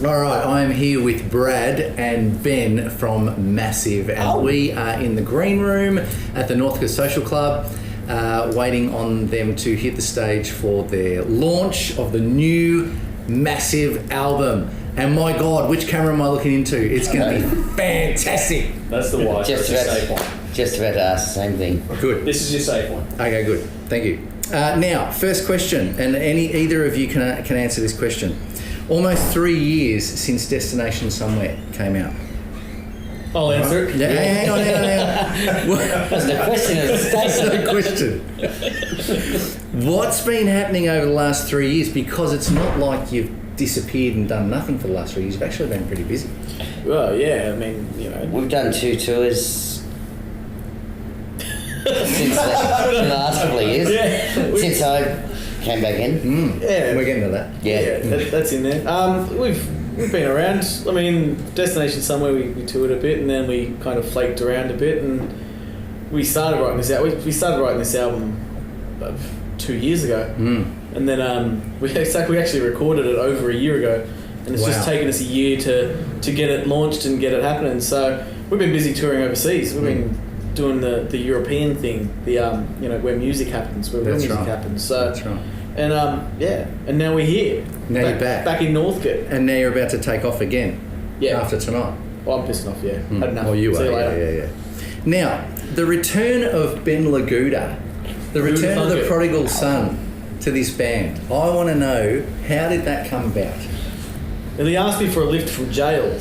All right, I am here with Brad and Ben from Massive, and we are in the green room at the Northcote Social Club, waiting on them to hit the stage for their launch of the new Massive album. And my God, which camera am I looking into? It's going to be fantastic. That's the one. Just about to ask the same thing. Good. This is your safe one. Okay, good. Thank you. Now, first question, and either of you can answer this question. Almost 3 years since Destination Somewhere came out. I'll answer it. Yeah. Hang on. That's the question. That's no question. What's been happening over the last 3 years? Because it's not like you've disappeared and done nothing for the last 3 years. You've actually been pretty busy. Well, yeah, I mean, you know. We've done 2 tours since the last couple of years. Yeah. Since I came back in. Yeah. We're getting to that. Yeah. That's in there. We've been around. I mean, Destination Somewhere, we toured a bit, and then we kind of flaked around a bit, and we started writing this out. We started writing this album 2 years ago, and then we actually recorded it over a year ago, and it's just taken us a year to get it launched and get it happening. So we've been busy touring overseas. We've been doing the European thing, where music happens, where real music happens. So that's right. And and now we're here. Now you're back in Northcote, and now you're about to take off again. Yeah. After tonight. Well, I'm pissing off. Yeah, had enough. Oh, you See are. you later. Yeah. Now, the return of Ben Laguda, the return of the prodigal son to this band. I want to know, how did that come about? And he asked me for a lift from jail.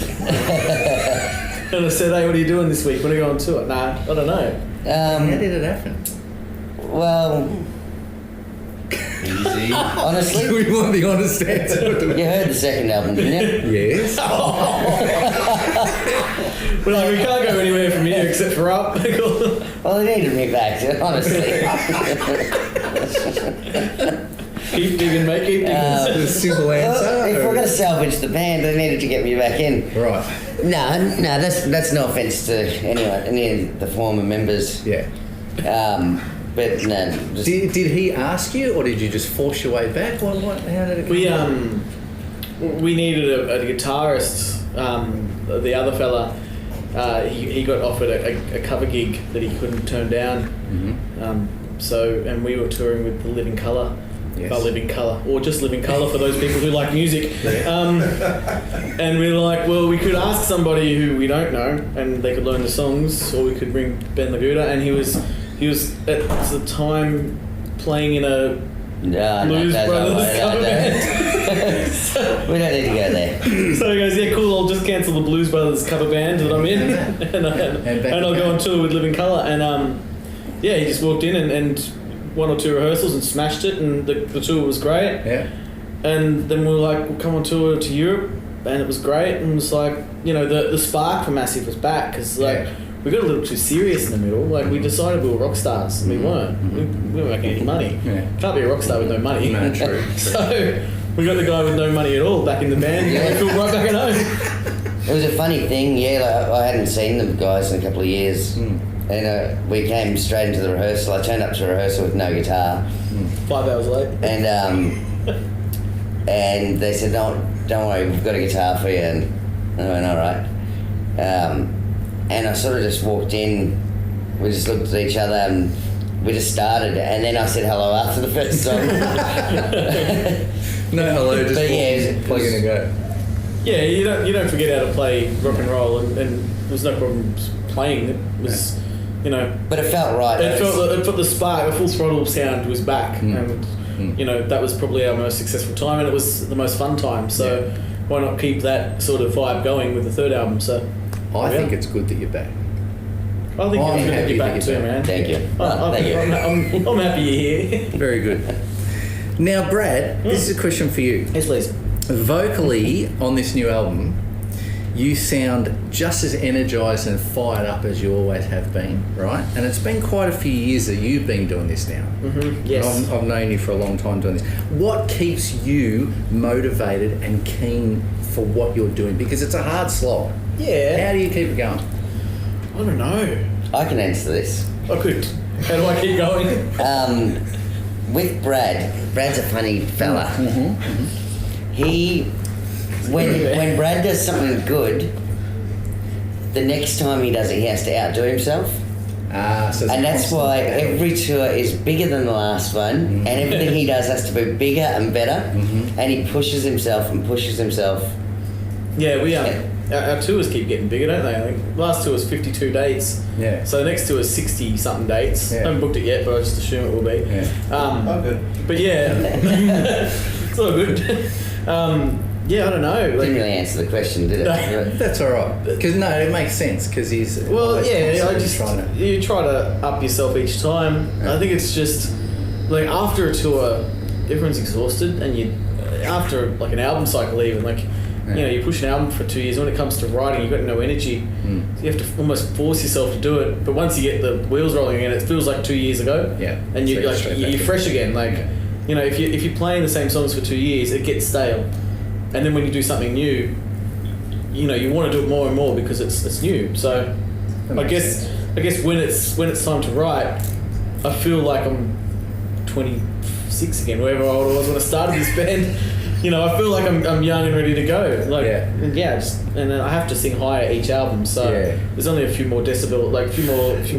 And I said, hey, what are you doing this week? When are you on tour? Nah, I don't know. How did it happen? Well, Easy. honestly, We want the honest answer. you heard the second album, didn't you? Yes. We're like, we can't go anywhere from here except for up. Well, they needed me back, honestly. Keep digging, mate, keep digging. The simple answer. Well, if we're going to salvage the band, they needed to get me back in. Right. No, that's no offence to anyone, any of the former members. Yeah. But no. Just, Did he ask you, or did you just force your way back? How did it come We needed a guitarist. The other fella, he got offered a cover gig that he couldn't turn down. And we were touring with the Living Colour. Yes. Living Colour, or just Living Colour for those people who like music. And we were like, well, we could ask somebody who we don't know, and they could learn the songs, or we could bring Ben Laguda, and he was at the time playing in a Blues Brothers cover band. We don't need to go there. So he goes, yeah, cool, I'll just cancel the Blues Brothers cover band that I'm in, and I'll go on tour with Living Colour. And he just walked in and 1 or 2 rehearsals and smashed it, and the tour was great. Yeah. And then we were like, we'll come on tour to Europe, and it was great. And it was like, the spark for Massive was back, because we got a little too serious in the middle. Like, we decided we were rock stars, and we weren't. We weren't making any money. Yeah. Can't be a rock star with no money. No, true. So we got the guy with no money at all back in the band. Yeah. We feel right back at home. It was a funny thing, I hadn't seen them guys in a couple of years. And we came straight into the rehearsal. I turned up to rehearsal with no guitar. 5 hours late. And they said, don't worry, we've got a guitar for you. And I went, all right. And I sort of just walked in. We just looked at each other and we just started. And then I said hello after the first song. No hello, just plugging and go. Yeah, you don't forget how to play rock and roll, and there was no problem playing. It was, But it felt right. It felt the spark, the full throttle sound was back, and that was probably our most successful time, and it was the most fun time. So why not keep that sort of vibe going with the third album? So I think it's good that you're back. I think it's good that you're back too, man. Thank you. Thank you. I'm happy you're here. Very good. Now, Brad, this is a question for you. Yes, please. Vocally, on this new album, you sound just as energised and fired up as you always have been, right? And it's been quite a few years that you've been doing this now. Yes. I've known you for a long time doing this. What keeps you motivated and keen for what you're doing? Because it's a hard slog. Yeah. How do you keep it going? I don't know. I can answer this. I could. How do I keep going? With Brad's a funny fella. He when Brad does something good, the next time he does it, he has to outdo himself. So and that's why every tour is bigger than the last one, and everything he does has to be bigger and better, and he pushes himself and pushes himself. Yeah, we our tours keep getting bigger, don't they? I think last tour was 52 dates. Yeah. So the next tour is 60 something dates. Yeah. I haven't booked it yet, but I just assume it will be. Yeah. Good. But yeah, it's all good. Yeah, I don't know. Didn't really answer the question, did it? That's all right. Because no, it makes sense because he's you try to up yourself each time. Yeah. I think it's just like after a tour, everyone's exhausted, and after like an album cycle even you push an album for 2 years. When it comes to writing, you've got no energy. So you have to almost force yourself to do it. But once you get the wheels rolling again, it feels like 2 years ago. Yeah. And you're fresh again. If you're playing the same songs for 2 years, it gets stale. And then when you do something new, you want to do it more and more because it's new. So I guess when it's time to write, I feel like I'm 26 again, wherever old I was when I started this band. I feel like I'm young and ready to go. And then I have to sing higher each album, so there's only a few more decibel, a few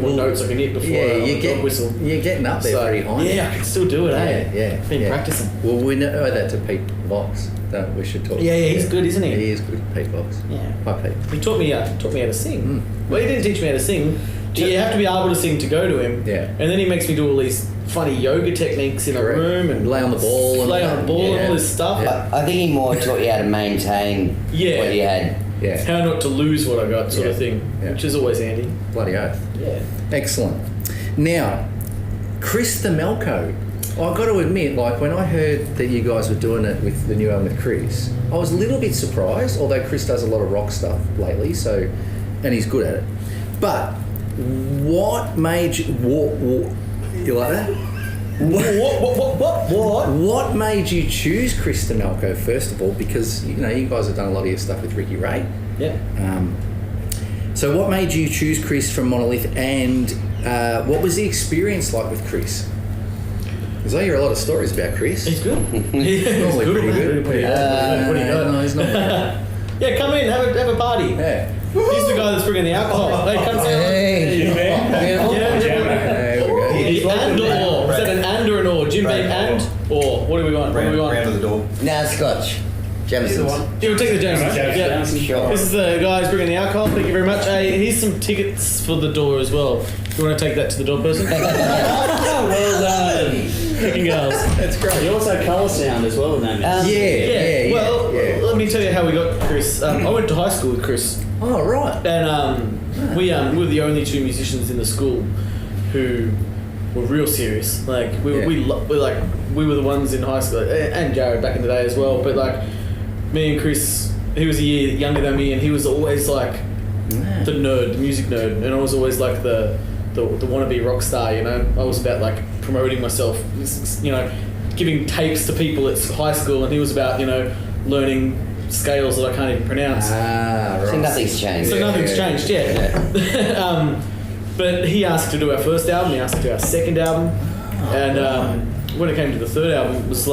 more notes I can hit before I dog whistle. You're getting up there pretty high. Yeah, I can still do it. Yeah. Been practicing. Well, we know that to Pete Box. We should talk. Yeah, he's good, isn't he? He is good, Pete Box. Yeah. Hi, Pete. He taught me how to sing. Well, he didn't teach me how to sing. You have to be able to sing to go to him. Yeah. And then he makes me do all these funny yoga techniques in a room and lay on the ball and all this stuff. Yeah. I think he more taught you how to maintain what you had. Yeah. How not to lose what I got, sort of thing, which is always handy. Bloody oath. Yeah. Excellent. Now, Chris the Melco. I've got to admit, when I heard that you guys were doing it with the new album with Chris, I was a little bit surprised, although Chris does a lot of rock stuff lately, and he's good at it. But what made you... You like that? What made you choose Chris the Melco, first of all? Because, you guys have done a lot of your stuff with Ricky Ray. Yeah. So what made you choose Chris from Monolith, and what was the experience like with Chris? Because I hear a lot of stories about Chris. He's good. He's normally pretty good. What do you got? No, he's not. Yeah, come in, have a party. Yeah. He's the guy that's bringing the alcohol. Hey, come Hey. And/or. Is that an and or an or? Jim Beam and or? What do we want? Round of the door. Now Scotch. Jameson's. Yeah, we'll take the Jameson's. Yeah. Sure. This is the guy who's bringing the alcohol. Thank you very much. Hey, here's some tickets for the door as well. You want to take that to the door person? Well done. Kicking girls. That's great. You also colour sound as well in that mix. Well, let me tell you how we got Chris. I went to high school with Chris. Oh, right. And we were the only two musicians in the school who were real serious. We were the ones in high school, and Jared back in the day as well. But me and Chris, he was a year younger than me, and he was always the nerd, the music nerd, and I was always the wannabe rock star. I was about promoting myself, giving tapes to people at high school, and he was about learning scales that I can't even pronounce. Right. So nothing's changed. Nothing's changed, yeah. But he asked to do our first album, he asked to do our second album, and when it came to the third album, it was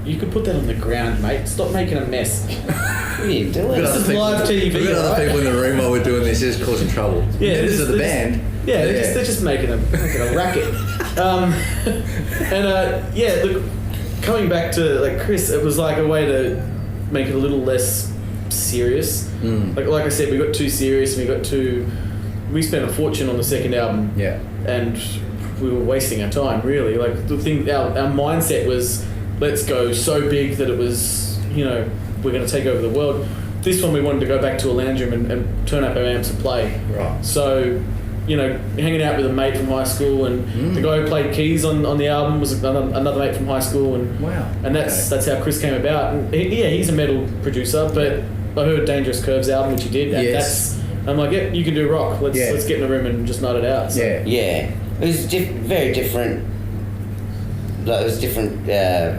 you could put that on the ground, mate. Stop making a mess. What are you doing? This is live TV, We've got other right? people in the room while we're doing this, just causing trouble. Yeah, Members of the band. Yeah, they're just making a racket. Look, coming back to Chris, it was a way to make it a little less serious. Like I said, we got too serious, and we spent a fortune on the second album. Yeah. And we were wasting our time, really. The thing, our mindset was, let's go so big that it was, we're going to take over the world. This one we wanted to go back to a lounge room and turn up our amps and play. Right. So, hanging out with a mate from high school, and the guy who played keys on the album was another mate from high school, and wow. And that's how Chris came about. And he's a metal producer, but I heard Dangerous Curves album, which he did, and I'm like, you can do rock. Let's get in the room and just nut it out. So. Yeah. It was very different. It was a different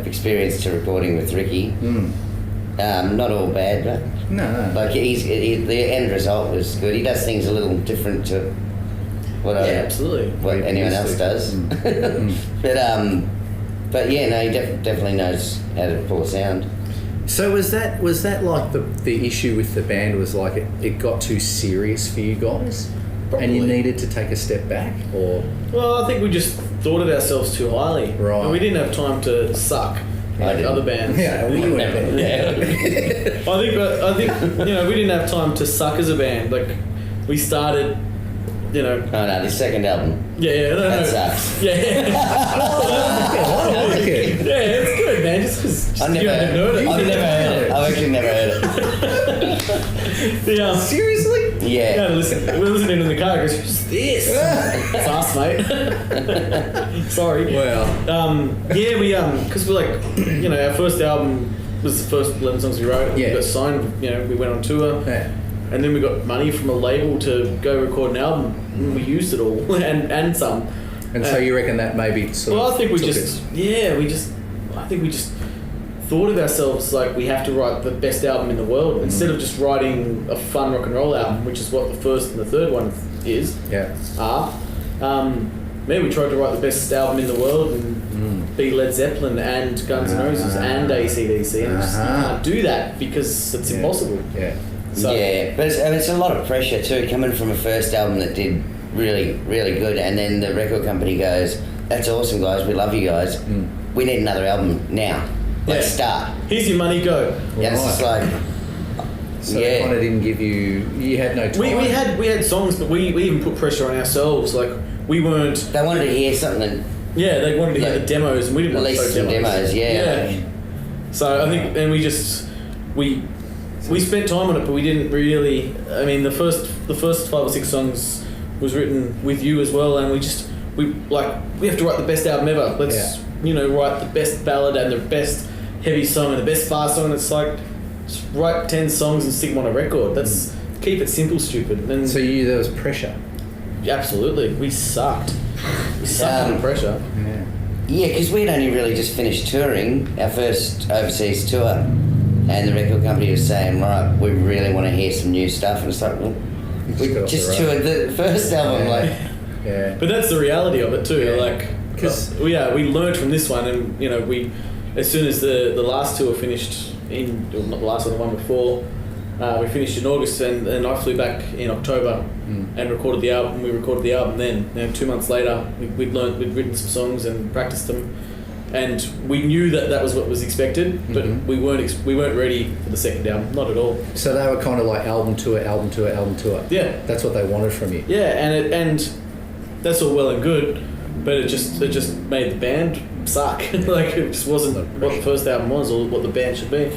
experience to recording with Ricky. Not all bad, but no. The end result was good. He does things a little different to what anyone else does. But he definitely knows how to pull a sound. So was that like the issue with the band was like it got too serious for you guys? Probably. And you needed to take a step back, or? Well, I think we just thought of ourselves too highly. Right. And we didn't have time to suck like other bands. Yeah, well, you went there. Yeah. I think we didn't have time to suck as a band. Like we started, Oh no, the second album. Yeah, That sucks. Yeah. I like it. Yeah, it's good, man. Just because I've never heard it. I've actually never heard it. Seriously? Yeah. Yeah, listen. We're listening in the car. It goes, who's this? It's us, mate. Sorry. Wow. Yeah, we because we're like, our first album was the first 11 songs we wrote. Yeah. We got signed. We went on tour. Yeah. And then we got money from a label to go record an album. And we used it all and some. And so you reckon that maybe sort of I think we took just it. I think we just thought of ourselves like we have to write the best album in the world instead of just writing a fun rock and roll album, which is what the first and the third one is. Yeah. Maybe we tried to write the best album in the world and be Led Zeppelin and Guns N' Roses and AC/DC, and just, you can't do that because it's impossible. Yeah. So, Yeah, but it's a lot of pressure too, coming from a first album that did really, really good, and then the record company goes, "That's awesome, guys. We love you guys. We need another album now. Let's start." Here's your money, go. Yeah, it's just like, So they kind of didn't give you had no time. We had songs, but we even put pressure on ourselves. Like we weren't. they wanted to hear something. Yeah, they wanted to hear the demos, and we didn't want to Release show some demos, yeah. So I think, and we spent time on it, but we didn't really. I mean, the first 5 or 6 songs was written with you as well, and we have to write the best album ever. Let's write the best ballad and the best heavy song and the best fast song. It's like just write 10 songs and stick them on a record. That's keep it simple, stupid. And So there was pressure. absolutely, we sucked. We sucked under pressure. Yeah. Yeah, because we'd only really just finished touring our first overseas tour, and the record company was saying, "Right, we really want to hear some new stuff," and it's like, well, we just toured the first album, like. Yeah. But that's the reality of it too. Yeah. Like, because we learned from this one, and we, as soon as the last tour finished not the last one, the one before, we finished in August, and I flew back in October and recorded the album. We recorded the album then. 2 months later, we'd written some songs and practiced them, and we knew that was what was expected, but we weren't ready for the second album, not at all. So they were kind of like album tour. Yeah, That's what they wanted from you. yeah, and that's all well and good, but it just made the band suck. Like it just wasn't what the first album was or what the band should be.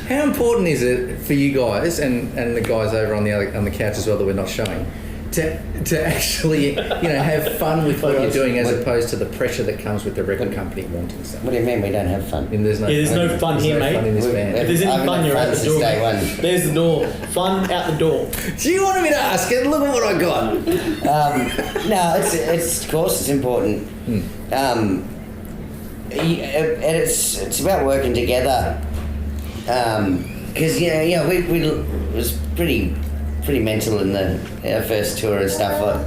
How important is it for you guys and the guys over on the couch as well that we're not showing to actually have fun with what you're doing as opposed to the pressure that comes with the record company wanting something? What do you mean we don't have fun? And there's no fun here, mate. Fun in this band. If there's any fun, you're out the door. Day one. There's the door. Fun out the door. Do you want me to ask it? Look at what I got. No, it's of course it's important, and it's about working together. Because we was pretty mental in our first tour and stuff. Like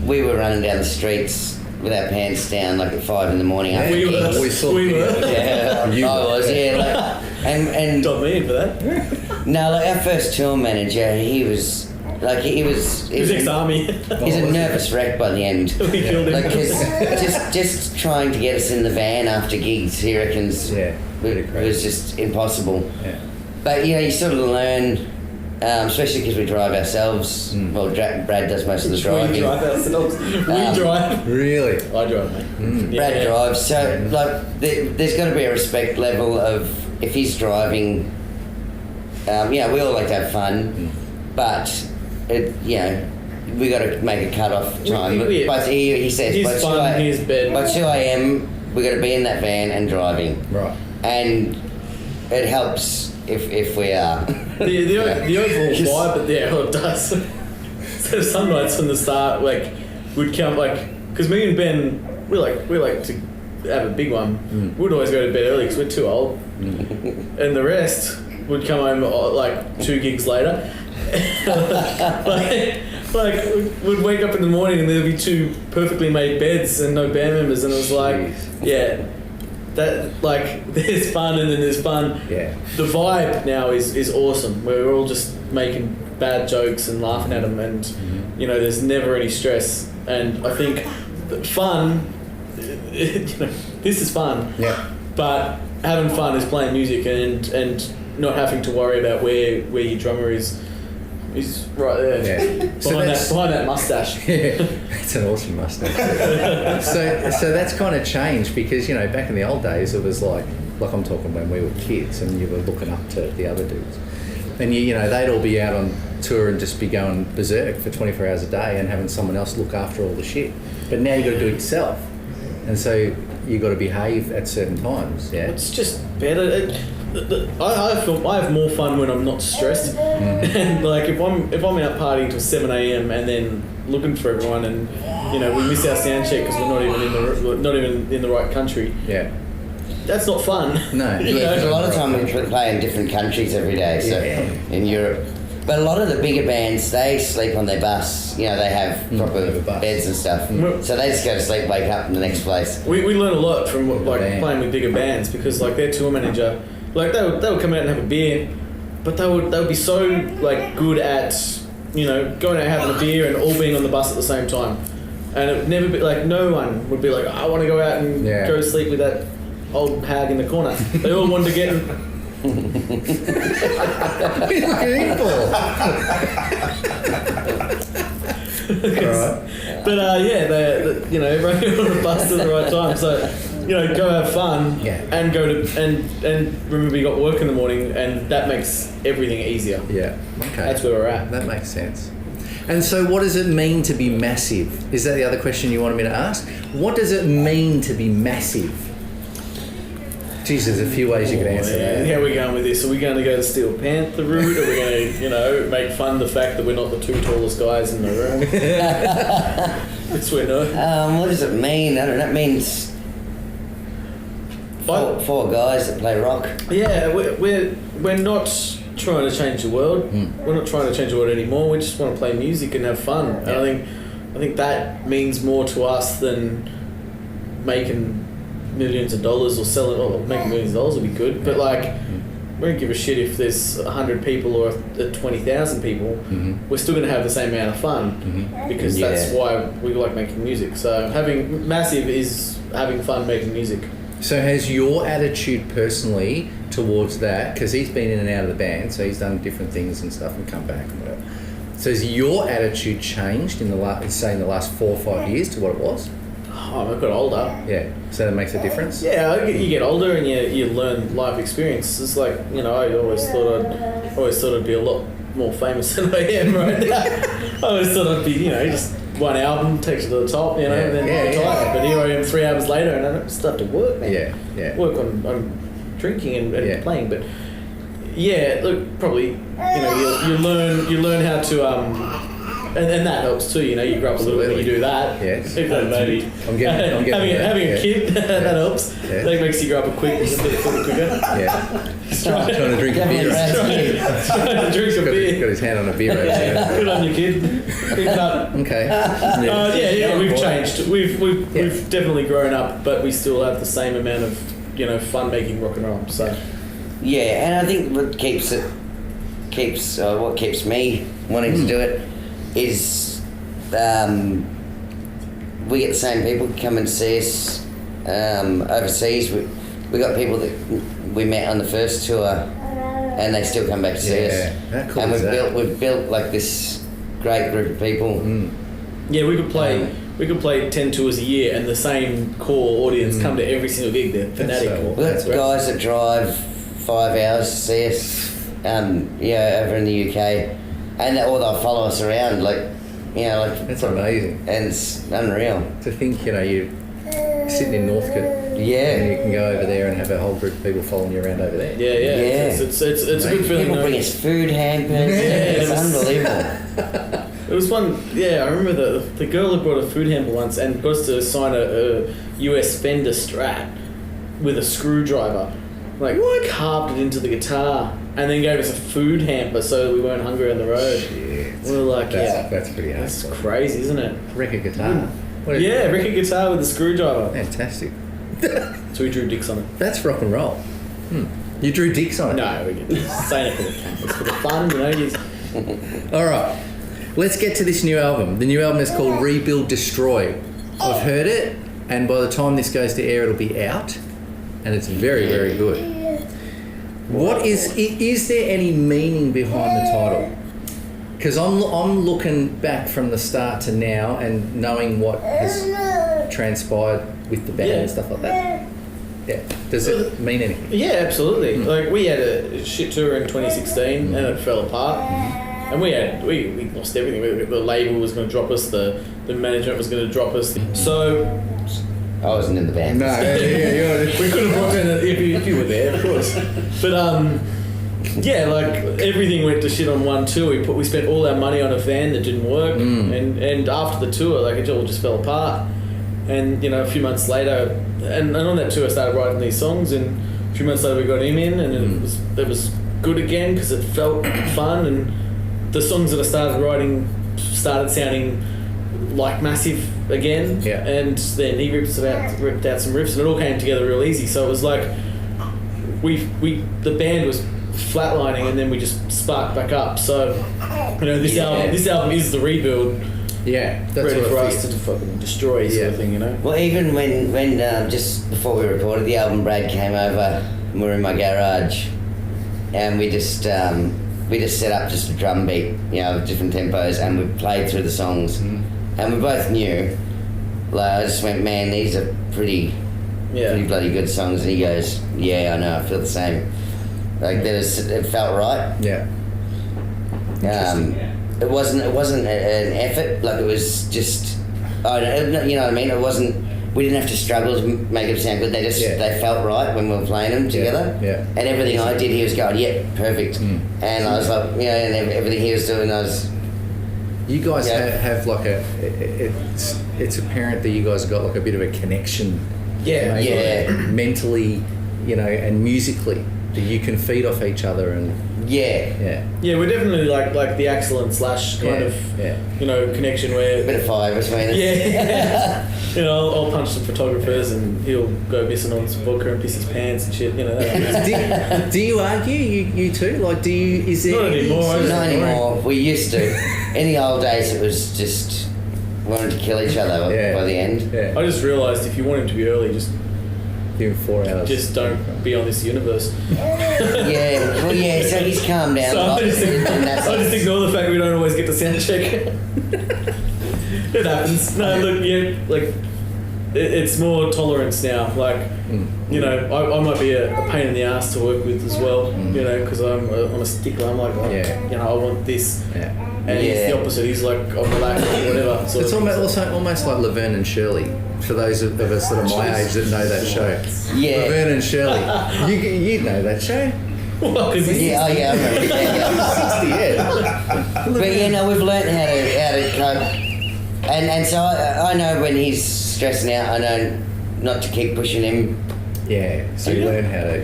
we were running down the streets with our pants down like at 5 a.m. after We gigs. were. Yeah, You I was. Yeah, and Got me in for that. no, like our first tour manager, he was ex-army. He's a nervous wreck by the end. We killed him. Like, 'cause just trying to get us in the van after gigs, he reckons it was just impossible. Yeah. But you sort of learn, especially because we drive ourselves. Well, Brad does most of the driving. We drive ourselves. We drive. Really? I drive, mate. Brad drives, so there's got to be a respect level of if he's driving. We all like to have fun, but we got to make a cut-off time. But he says He's by fun, he's bed. By 2 a.m. we got to be in that van and driving. Right. And it helps if we are. The overall vibe, but it does. So some nights from the start, like we'd come because me and Ben, we like to have a big one. We'd always go to bed early because we're too old, and the rest would come home like 2 gigs later. We'd wake up in the morning and there'd be 2 perfectly made beds and no band members, and it was like, that like there's fun and then there's fun. Yeah. The vibe now is awesome. We're all just making bad jokes and laughing at them, and you know, there's never any stress. And I think that fun, you know, this is fun. Yeah. But having fun is playing music and not having to worry about where your drummer is right there. Yeah. Behind that mustache. Yeah, it's an awesome mustache. so that's kind of changed, because, you know, back in the old days it was like I'm talking when we were kids and you were looking up to the other dudes, and you know, they'd all be out on tour and just be going berserk for 24 hours a day and having someone else look after all the shit. But now you got to do it yourself, and so you got to behave at certain times. Yeah, it's just better. I feel I have more fun when I'm not stressed, and like if I'm out partying till 7 a.m. and then looking for everyone, and you know, we miss our sound check because we're not even in the right country. Yeah, that's not fun. No. Yeah, because a lot of time we play in different countries every day, so in Europe. But a lot of the bigger bands, they sleep on their bus. You know, they have proper beds and stuff. So they just go to sleep, wake up in the next place. We learn a lot from playing with bigger bands, because like their tour manager, like they would come out and have a beer, but they would be so like good at, you know, going out having a beer and all being on the bus at the same time. And it would never be like, no one would be like, I want to go out and go to sleep with that old hag in the corner. They all wanted to get in. What are you looking for? Alright. But they you know, run you on the bus at the right time. So, you know, go have fun and go to and remember you got work in the morning, and that makes everything easier. Yeah. Okay. That's where we're at. That makes sense. And so what does it mean to be massive? Is that the other question you wanted me to ask? What does it mean to be massive? Geez, there's a few ways you could answer that. How are we going with this? Are we going to go the Steel Panther route? Are we going to, you know, make fun of the fact that we're not the two tallest guys in the room? It's we're not. What does it mean? I don't know. It means four guys that play rock. Yeah, we're not trying to change the world. We're not trying to change the world anymore. We just want to play music and have fun. And I think that means more to us than making millions of dollars or selling, or making millions of dollars would be good, but like we don't give a shit if there's 100 people or 20,000 people. We're still going to have the same amount of fun, because that's why we like making music. So having massive is having fun making music. So has your attitude personally towards that, because he's been in and out of the band, so he's done different things and stuff and come back and whatever, so has your attitude changed in the last 4 or 5 years to what it was? Oh, I've got older. Yeah, so that makes a difference? Yeah, you get older and you learn life experience. It's like, you know, I always thought I'd be a lot more famous than I am right now. I always thought I'd be, you know, just one album takes you to the top, you know, and then retire. But here I am 3 hours later and I don't still have to work, man. Yeah. Work on drinking and playing, but look, probably, you know, you learn how to and that helps too, you know, you grow up a little bit when you do that. Yes. Maybe I'm getting having a kid, that helps. Yeah. That makes you grow up a bit quicker. Yeah. Trying to drink a beer. Trying to drink a beer. Got his hand on a beer. Good on you, kid. Pick it up. Okay. We've changed. We've definitely grown up, but we still have the same amount of, you know, fun making rock and roll. So. Yeah, and I think what keeps me wanting to do it is we get the same people come and see us overseas. We got people that we met on the first tour, and they still come back to see us. How cool and is we've built like this great group of people. Yeah, we could play 10 tours a year, and the same core audience come to every single gig. They're fanatic. We've got guys that drive 5 hours to see us, over in the UK. And or they'll follow us around, like, you know, like... That's amazing. And it's unreal. To think, you know, you're sitting in Northcote. Yeah. And you can go over there and have a whole group of people following you around over there. Yeah. It's a good feeling. People bring us food hampers. It's unbelievable. It was fun. Yeah, I remember the girl that brought a food hamper once and got us to sign a US Fender Strat with a screwdriver. Like, carved it into the guitar. And then gave us a food hamper so we weren't hungry on the road. Shit. We were like, that's pretty hard. That's crazy, isn't it? Record guitar. Record guitar with a screwdriver. Fantastic. So we drew dicks on it. That's rock and roll. You drew dicks on it? No, we didn't. Saying it for the cameras, for the fun, you know. All right, let's get to this new album. The new album is called Rebuild Destroy. I've heard it, and by the time this goes to air, it'll be out, and it's very, very good. What is there any meaning behind the title? Because I'm looking back from the start to now and knowing what has transpired with the band and stuff like that. Yeah. Does it mean anything? Yeah, absolutely. Like we had a shit tour in 2016 and it fell apart. And we lost everything. The label was going to drop us. The management was going to drop us. So I wasn't in the band. No, yeah. We could have brought in if you were there, of course. But yeah, like everything went to shit on one tour. We spent all our money on a van that didn't work, and after the tour, like it all just fell apart. And you know, a few months later, and on that tour, I started writing these songs, and a few months later, we got him in, and it was good again because it felt fun, and the songs that I started writing started sounding like Massive again. Yeah. And then he ripped out some riffs, and it all came together real easy. So it was like the band was flatlining, and then we just sparked back up. So you know, this album is the rebuild. Yeah, that's ready what for I us to fucking destroy, sort of thing, you know. Well, even when just before we recorded the album, Brad came over and we were in my garage, and we just set up just a drum beat, you know, different tempos, and we played through the songs, and we both knew. Like I just went, man, these are pretty bloody good songs, and he goes, yeah, I know, I feel the same. Like it felt right. Yeah. It wasn't an effort. Like it was just, you know what I mean. It wasn't. We didn't have to struggle to make them sound good. They felt right when we were playing them together. Yeah. And everything I did, he was going, yeah, perfect. And I was like, you know, and everything he was doing, I was. You guys have like it's apparent that you guys have got like a bit of a connection. Yeah. Like mentally, you know, and musically, that you can feed off each other and. Yeah, we're definitely like the Axel and Slash kind of you know, connection where a bit of fire between us. Yeah. You know, I'll punch some photographers and he'll go missing on some vodka and piss his pants and shit. You know. do you argue? You two? Like, do you? Is there? Not anymore. Not anymore. We used to. In the old days, it was just wanted to kill each other by the end. Yeah. I just realised if you want him to be early, just. Give him 4 hours. Just don't be on this universe. So he's calmed down. So I just ignore the fact we don't always get to sound check. It happens. No, look, like it's more tolerance now. Like, you know, I might be a pain in the ass to work with as well. You know, because I'm a stickler. I'm like, you know, I want this. Yeah. And he's the opposite. He's like, I'm relaxed, whatever. So it's almost like Laverne and Shirley. For those of us that are my age that know that show. Yeah. Laverne and Shirley. You know that show. Well, I remember. But you know, we've learnt how to cope, and so I know when he's stressing out, I know not to keep pushing him. Yeah. So you've learned how to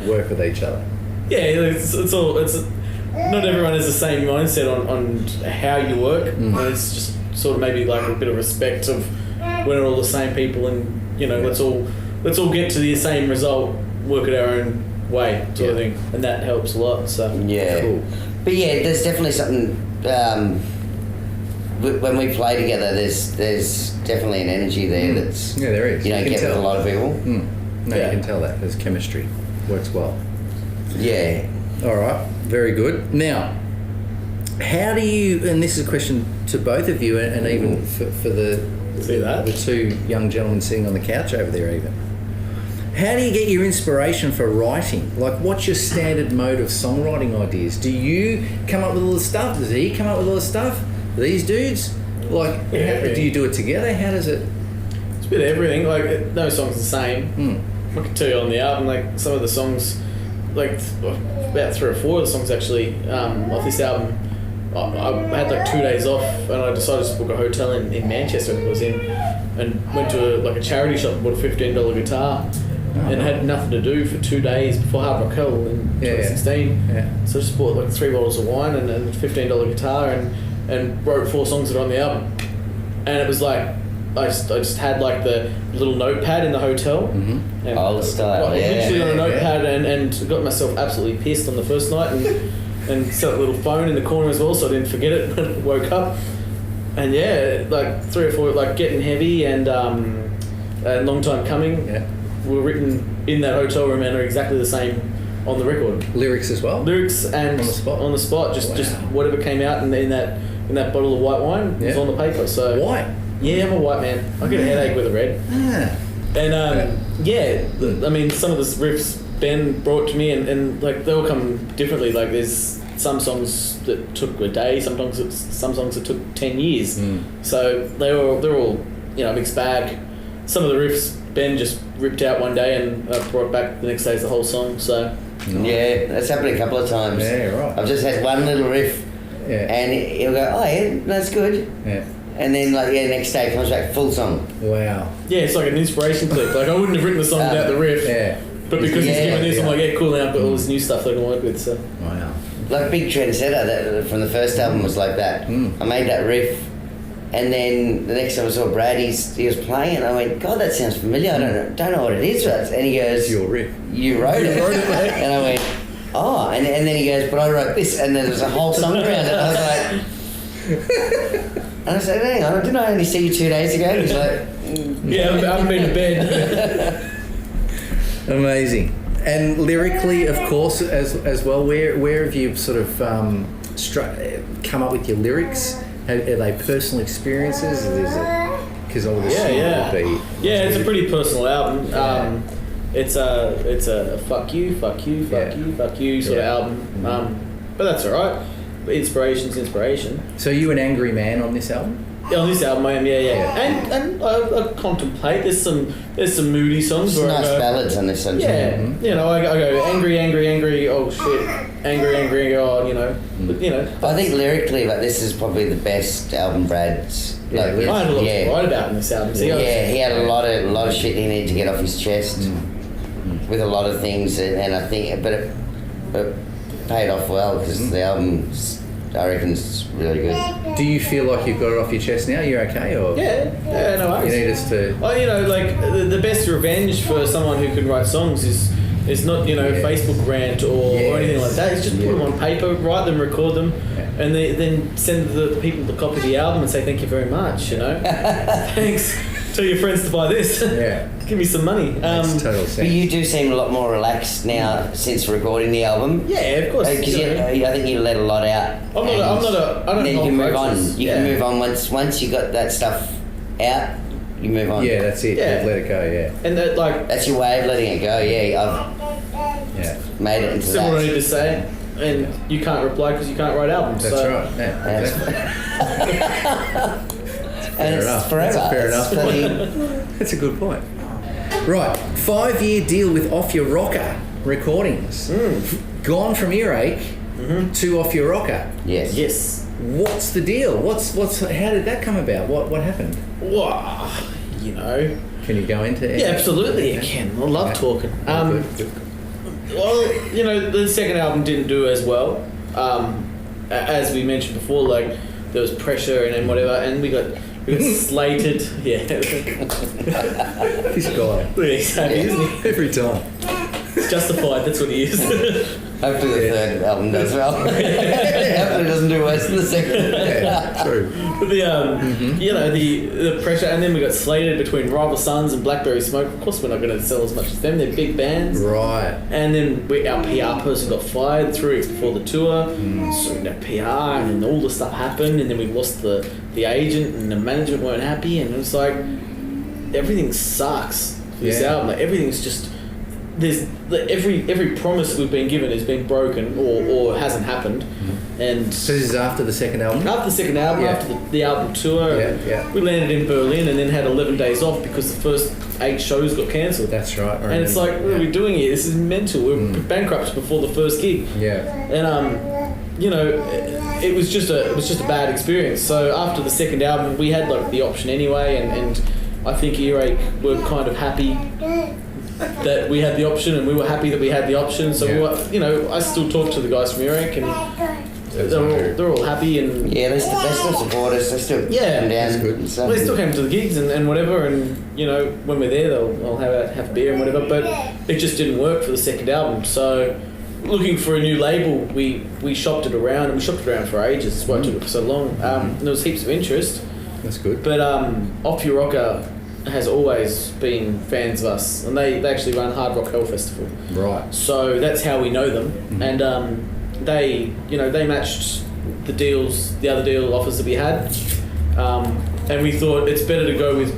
work with each other. Yeah, it's not everyone has the same mindset on how you work. And it's just sort of maybe like a bit of respect of we're all the same people, and you know, let's all get to the same result, work it our own way, sort of thing, and that helps a lot. So Cool. But yeah, there's definitely something. When we play together, there's definitely an energy there that's there is. You don't get with a lot of people. No, you can tell that there's chemistry. Works well. Yeah. All right. Very good. Now, how do you? And this is a question to both of you, and even for the two young gentlemen sitting on the couch over there, even. How do you get your inspiration for writing? Like, what's your standard mode of songwriting ideas? Do you come up with all the stuff? Does he come up with all the stuff? These dudes? Like, do you do it together? How does it... It's a bit of everything. Like, no song's the same. I can tell you on the album, like, some of the songs, like, about 3 or 4 of the songs, actually, off this album, I had, like, 2 days off, and I decided to book a hotel in Manchester, I was in, and went to a charity shop and bought a $15 guitar. And had nothing to do for 2 days before Hard Rock Hell in 2016. So I just bought like 3 bottles of wine and a $15 guitar and wrote 4 songs that are on the album. And it was like I just had like the little notepad in the hotel. Mm-hmm. And Old style, literally on a notepad, and got myself absolutely pissed on the first night, and set a little phone in the corner as well, so I didn't forget it when I woke up. And yeah, like 3 or 4, like Getting Heavy and Long Time Coming were written in that hotel room and are exactly the same on the record. Lyrics as well? Lyrics and on the spot, just whatever came out in that bottle of white wine was on the paper. So white? Yeah, I'm a white man. I get a headache with a red. Ah. And I mean, some of the riffs Ben brought to me, and like they all come differently. Like there's some songs that took a day, some songs that took 10 years. So they're all a mixed bag. Some of the riffs Ben just ripped out one day and brought back the next day as the whole song. So yeah, that's happened a couple of times. Yeah, right. I've just had one little riff, and he'll go, "Oh yeah, that's good." Yeah. And then next day it comes back full song. Wow. Yeah, it's like an inspiration clip. Like I wouldn't have written the song without the riff. Yeah. But because he's given this, I'm like, yeah, cool. Now I've got all this new stuff that I can work with. So. Wow. Like Big Trendsetter, that from the first album was like that. I made that riff, and then the next time I saw Brad, he was playing, and I went, God, that sounds familiar. I don't know what it is. And he goes, It's your riff. You wrote it, mate. And I went, oh, and then he goes, but I wrote this, and then there was a whole song around it. I was like, and I said, hang on, didn't I only see you 2 days ago? And he's like, yeah, I haven't been to bed. Amazing. And lyrically, of course, as well, where have you sort of come up with your lyrics? Are they personal experiences? Because I would assume it would be. Yeah, it's a pretty personal album. It's a fuck you sort of album. But that's all right. Inspiration's inspiration. So you an angry man on this album? Yeah, on this album I am, yeah. And I contemplate. There's some moody songs. Some where nice I go, ballads on this one. Yeah, you know, I go angry, oh shit, angry, oh, you know. But, you know. I think lyrically, like this is probably the best album Brad's. I had a lot to write about in this album. So he had a lot of shit he needed to get off his chest with a lot of things, and I think, but it paid off well because the album, I reckon, is really good. Do you feel like you've got it off your chest now? You're okay, or yeah, no worries. You need us to. Well, you know, like the best revenge for someone who can write songs is not, you know, Facebook rant or anything like that. It's just put them on paper, write them, record them, and then send the people the copy of the album and say thank you very much. You know, thanks. Tell your friends to buy this. Yeah. Give me some money. Makes total sense. But you do seem a lot more relaxed now since recording the album. Yeah, of course. Because I think you let a lot out. I don't then you can move on. You can move on once you got that stuff out. You move on. Yeah, that's it. Yeah. Let it go. Yeah. And that, like, that's your way of letting it go. Yeah, I've made it into said what I need to say, and you can't reply because you can't write albums. That's so. right. Yeah, exactly. And it's forever. That's fair enough. That's a good point. Right, 5-year deal with Off Your Rocker Recordings. Gone from Earache to Off Your Rocker. Yes. What's the deal? What's how did that come about? What happened? Wow, you know. Can you go into it? Yeah, absolutely. I can. I love talking. Good. Well, you know, the second album didn't do as well. As we mentioned before, like there was pressure and whatever, and we got slated. Yeah. This guy. Exactly, isn't he? Every time. It's justified. That's what he is. Hopefully the third album does well. Hopefully it doesn't do worse than the second. Yeah, true. But the you know, the pressure, and then we got slated between Rival Sons and Blackberry Smoke. Of course, we're not going to sell as much as them. They're big bands, Right. And then our PR person got fired 3 weeks before the tour. So we had PR, and then all the stuff happened, and then we lost the agent, and the management weren't happy, and it was like everything sucks for this album. Like everything's just. There's every promise we've been given has been broken or hasn't happened, and So this is after the second album? after the second album, after the album tour, we landed in Berlin and then had 11 days off because the first 8 shows got cancelled. That's right. And it's like, what are we doing here? This is mental. We're bankrupt before the first gig. Yeah. And you know, it was just a bad experience. So after the second album, we had like the option anyway, and I think Earache were kind of happy that we had the option, and we were happy that we had the option. So we were, you know, I still talk to the guys from Earache, and they're all happy and Yeah, they still support us. They still come down. that's good. And stuff. they still came to the gigs and whatever, and when we're there, they'll have a beer and whatever. But it just didn't work for the second album. So, looking for a new label, we shopped it around, and we shopped it around for ages. That's why it took it for so long. And there was heaps of interest. That's good. But Off Your Rocker has always been fans of us, and they actually run Hard Rock Hell Festival. Right. So that's how we know them, and they matched the other deal offers that we had, and we thought it's better to go with.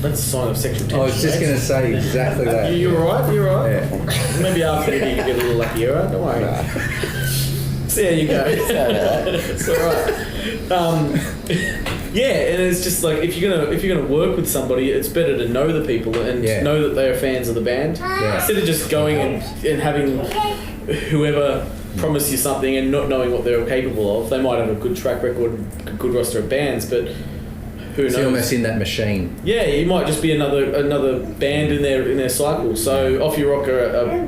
That's a sign of sexual tension. I was just going to say exactly that. You're right. Yeah. Maybe after you get a little luckier, right? Don't worry. So there you go. It's all right. Yeah, and it's just like if you're gonna work with somebody, it's better to know the people and know that they are fans of the band instead of just going and having whoever promise you something and not knowing what they're capable of. They might have a good track record, a good roster of bands, but who knows? So you're almost in that machine. Yeah, you might just be another band in their cycle. So Off Your Rock are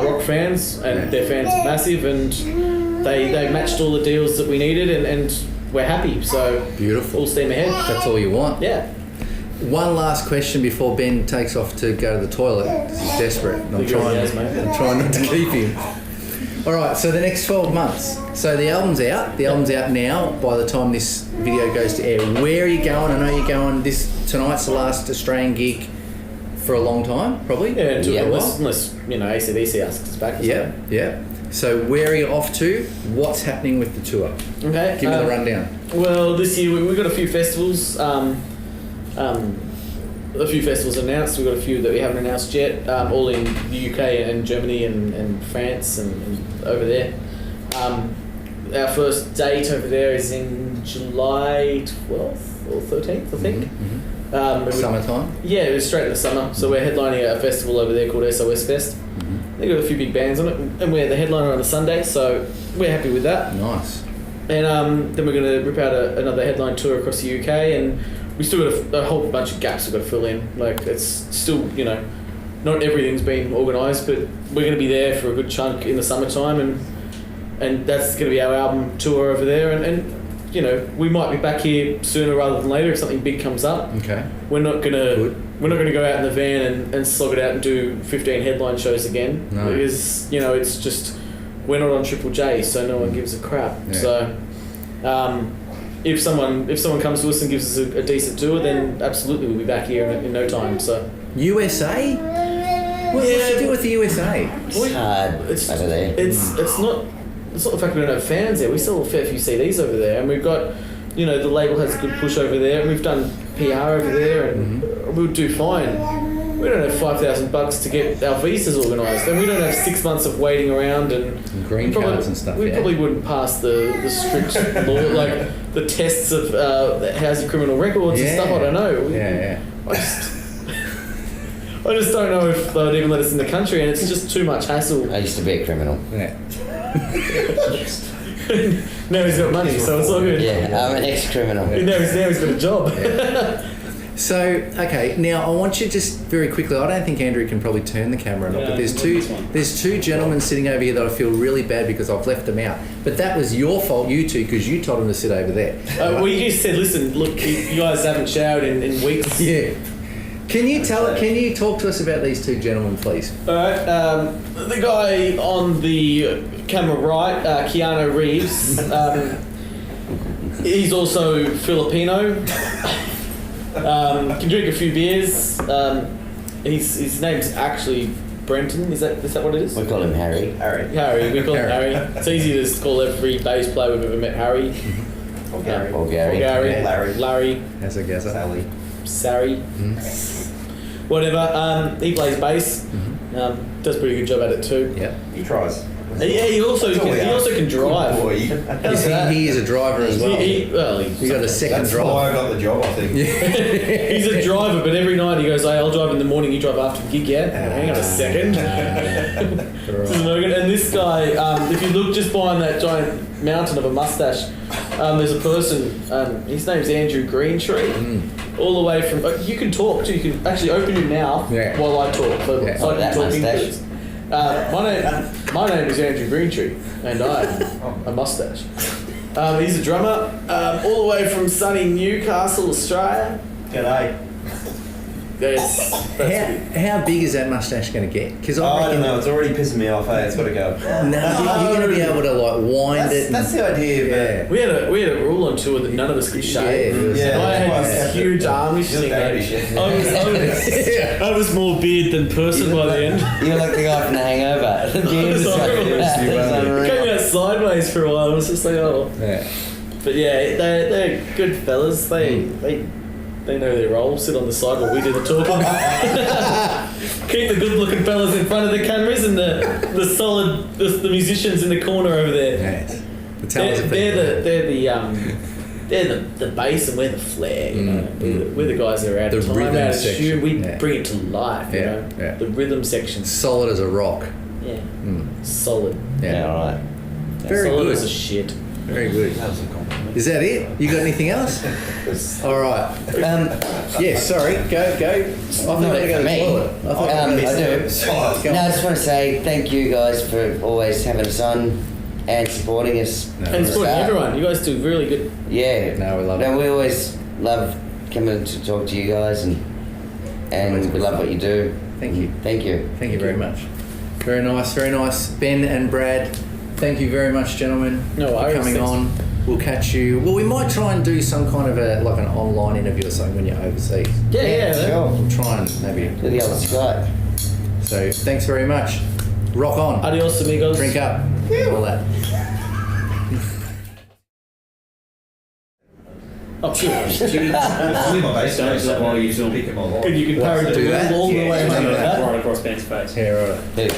rock fans, and their fans are massive, and they matched all the deals that we needed, and we're happy. So beautiful. Full steam ahead. That's all you want. Yeah. One last question before Ben takes off to go to the toilet because he's desperate, and I'm trying not to keep him. All right, so the next 12 months. So the album's out. The album's out now. By the time this video goes to air, where are you going? I know you're going. Tonight's the last Australian gig for a long time, probably. Yeah, unless AC/DC asks us back. Yeah. So where are you off to? What's happening with the tour? Okay. Give me the rundown. Well, this year we've got a few festivals. A few festivals announced. We've got a few that we haven't announced yet. All in the UK and Germany and France and over there. Our first date over there is in July 12th or 13th, I think. Mm-hmm. Summertime? Yeah, it was straight in the summer. So we're headlining a festival over there called SOS Fest. They've got a few big bands on it, and we're the headliner on a Sunday, so we're happy with that. Nice. And then we're going to rip out another headline tour across the UK, and we still got a whole bunch of gaps we've got to fill in. Like, it's still, not everything's been organised, but we're going to be there for a good chunk in the summertime, and that's going to be our album tour over there, and we might be back here sooner rather than later if something big comes up. Okay. We're not going to go out in the van and slog it out and do 15 headline shows again. No. Because, it's just, we're not on Triple J, so no one gives a crap. Yeah. So, if someone comes to us and gives us a decent tour, then absolutely we'll be back here in no time. So USA? What's to do with the USA? It's hard over there. It's not the fact we don't have fans there. We sell a fair few CDs over there, and we've got, the label has a good push over there, and we've done PR over there, and we'll do fine. We don't have $5,000 to get our visas organised, and we don't have 6 months of waiting around and green cards and stuff. We probably wouldn't pass the strict law, like the tests of housing criminal records and stuff. I don't know. I just don't know if they would even let us in the country, and it's just too much hassle. I used to be a criminal. Yeah. Now he's got money, so it's all good. Yeah, I'm an ex-criminal. Now he's got a job. Yeah. So, okay, now I want you just very quickly, I don't think Andrew can probably turn the camera or not, but there's two gentlemen sitting over here that I feel really bad because I've left them out. But that was your fault, you two, because you told them to sit over there. Well, you just said, listen, look, you guys haven't showered in weeks. Yeah. Can you talk to us about these two gentlemen, please? All right. The guy on the camera right, Keanu Reeves, he's also Filipino. Can drink a few beers. His name's actually Brenton. Is that what it is? We call him Harry. Harry. We call him Harry. It's easy to just call every bass player we've ever met Harry. Or Gary. Larry. As a guesser. Sari. Whatever. He plays bass. Does a pretty good job at it too. Yeah. He tries. Yeah, he also can drive. He is a driver as well. He got a second That's drive. why I got the job, I think. He's a driver, but every night he goes, "Hey, I'll drive in the morning. You drive after the gig, yeah?" Hang on a second. And this guy, if you look just behind that giant mountain of a mustache, there's a person. His name's Andrew Greentree. All the way from. You can talk too. You can actually open your mouth while I talk. So I can talk English. My name is Andrew Greentree, and I'm a mustache. He's a drummer, all the way from sunny Newcastle, Australia. G'day. How big is that mustache going to get? Because I don't know. It's already pissing me off. Hey, it's got to go. No, you're going to be able to like wind it. That's the idea. Yeah. We had a rule on tour that none of us could shave. Yeah. I had this huge armish thing. I was more beard than person by the end. You're like the guy from The Hangover. The beard is It came out sideways for a while. I was just like, oh. Yeah. But yeah, they're good fellas. They know their role. Sit on the side while we do the talking. Keep the good-looking fellas in front of the cameras and the solid the musicians in the corner over there. Yes. They're the bass and we're the flair. You know, we're the guys that are out of time, rhythm out of section. tune. We Yeah. bring it to life. You know, Yeah. the rhythm section. Solid as a rock. Yeah, solid. Yeah, alright. Very solid good. as a shit. Very good. That was a compliment. Is that it? You got anything else? All right. Yeah, sorry. Go. I thought No, you were going to for me. the toilet. I thought you were I gonna do. Go No, on. I just want to say thank you guys for always having us on and supporting us. No. from And the supporting start. everyone. You guys do really good. Yeah. No, we love it. No, we always love coming to talk to you guys and we love what you do. Thank you. Thank you. Thank you very much. Very nice, very nice. Ben and Brad, thank you very much, gentlemen, No for worries, coming thanks. on. We'll catch you. Well, we might try and do some kind of an online interview or something when you're overseas. Yeah. Sure. We'll try and maybe. To the other side. So thanks very much. Rock on. Adios, amigos. Drink up. All that. Oh, cheers. Leave my bass Don't do it while you film. pick him all Good, you can parry Do the that? all the way Yeah, home do like that. that. Right across Ben's face. Yeah, right. Dude,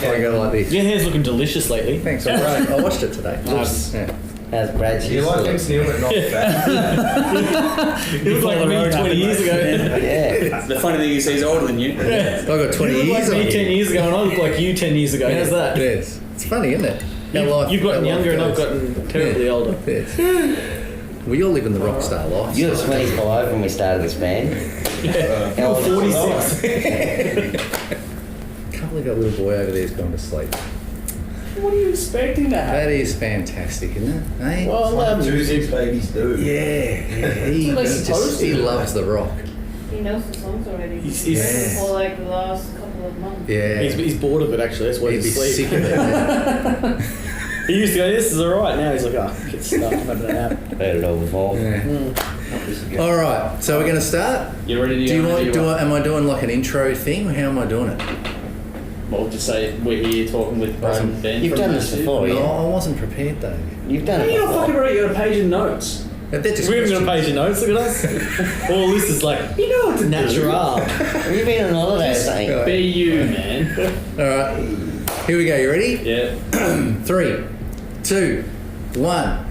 I go like this. Your hair's looking delicious lately. Thanks. I watched it today. Nice. Yeah. how's Brad? You like him, Neil, but not fat. You look like me 20 years ago. Yeah. The funny thing is he's older than you. I got 20 You look years like on me 10 you. years ago and I look like you 10 years ago. How's that? Yes. It's funny, isn't it? How life- You've gotten how life younger and I've goes. gotten terribly older. Yes. We all live in the rock star life. You were 25 when we started this band. How old are you? 46. Can't believe that little boy over there's gone to sleep. What are you expecting to happen? That is fantastic, isn't it? Eh? Well, What do these babies do? Yeah. He, What are they supposed to he do? loves the rock. He knows the songs already. He's- Yeah. For like the last couple of months. Yeah. He's bored of it actually, that's why He'd be he's asleep. sick of it. Yeah. He used to go, this is alright. Now he's like, oh, get stuck, I'm having a nap. Heard it all before. Yeah. All right, so we're going to start. You ready to Do you go? want? Am I doing like an intro thing, or how am I doing it? Well, just say we're here talking with Brad and Ben. You've from done this Massive. before, No, yeah? I wasn't prepared though. You've done Hey, it you're not fucking before. right. You got a page of notes. They're just We haven't got a questions. page of notes, look at us. All this is like, You know what to natural. Have you been on holiday or something? Right. Be you, man. All right, here we go. You ready? Yeah. 3, 2, 1.